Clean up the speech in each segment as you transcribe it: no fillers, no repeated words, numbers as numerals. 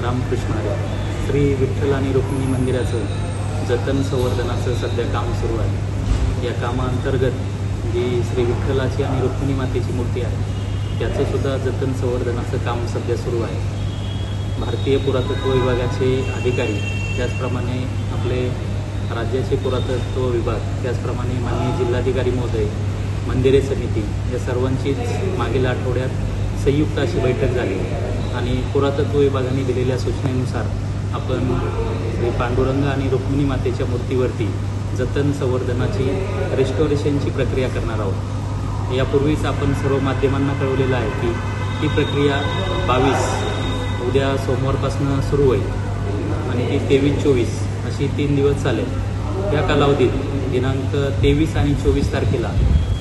रामकृष्ण हरी. श्री विठ्ठल आणि रुक्मिणी मंदिराचं जतन संवर्धनाचं सध्या काम सुरू आहे. या कामाअंतर्गत जी श्री विठ्ठलाची आणि रुक्मिणी मातेची मूर्ती आहे त्याचंसुद्धा जतन संवर्धनाचं काम सध्या सुरू आहे. भारतीय पुरातत्व विभागाचे अधिकारी, त्याचप्रमाणे आपले राज्याचे पुरातत्व विभाग, त्याचप्रमाणे माननीय जिल्हाधिकारी महोदय, मंदिरे समिती या सर्वांचीच मागील आठवड्यात संयुक्त अशी बैठक झाली आणि पुरातत्व विभागाने दिलेल्या सूचनेनुसार आपण श्री पांडुरंग आणि रुक्मिणी मातेच्या मूर्तीवरती जतन संवर्धनाची रिस्टोरेशनची प्रक्रिया करणार आहोत. यापूर्वीच आपण सर्व माध्यमांना कळवलेलं आहे की ही प्रक्रिया 22 उद्या सोमवारपासून सुरू होईल आणि ती 23-24 अशी 3 दिवस चालेल. या कालावधीत दिनांक 23 आणि 24 तारखेला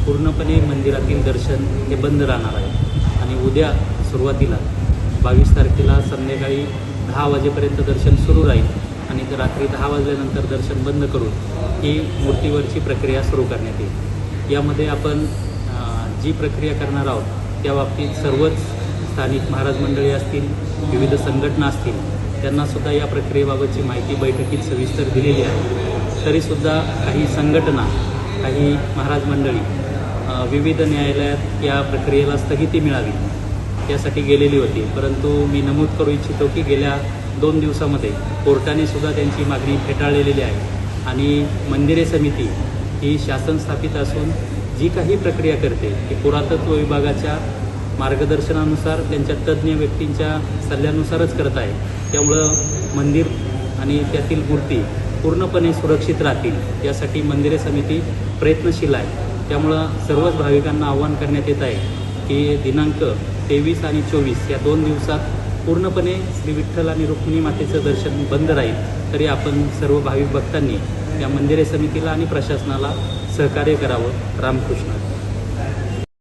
पूर्णपणे मंदिरातील दर्शन हे बंद राहणार आहे आणि उद्या सुरुवातीला 22 तारखेला संध्याकाळी 10 वाजेपर्यंत दर्शन सुरू राहील आणि रात्री 10 वाजल्यानंतर दर्शन बंद करून ही मूर्तीवरची प्रक्रिया सुरू करण्यात येईल. यामध्ये आपण जी प्रक्रिया करणार आहोत त्या बाबतीत सर्वच स्थानिक महाराज मंडळी असतील, विविध संघटना असतील, त्यांनासुद्धा या प्रक्रियेबाबतची माहिती बैठकीत सविस्तर दिलेली आहे. तरीसुद्धा काही संघटना, काही महाराज मंडळी विविध न्यायालयात या प्रक्रियेला स्थगिती मिळावी यासाठी गेलेली होती. परंतु मी नमूद करू इच्छितो की गेल्या 2 दिवसामध्ये कोर्टाने सुद्धा त्यांची मागणी फेटाळलेली आहे आणि मंदिरे समिती ही शासन स्थापित असून जी काही प्रक्रिया करते ती पुरातत्व विभागाच्या मार्गदर्शनानुसार, त्यांच्या तज्ज्ञ व्यक्तींच्या सल्ल्यानुसारच करत आहे. त्यामुळं मंदिर आणि त्यातील मूर्ती पूर्णपणे सुरक्षित राहतील यासाठी मंदिरे समिती प्रयत्नशील आहे. त्यामुळं सर्वच भाविकांना आवाहन करण्यात येत आहे की दिनांक 23 आणि 24 या 2 दिवसात पूर्णपणे श्री विठ्ठल आणि रुक्मिणी मातेचं दर्शन बंद राहील. तरी आपण सर्व भाविक भक्तांनी या मंदिरे समितीला आणि प्रशासनाला सहकार्य करावं. रामकृष्ण.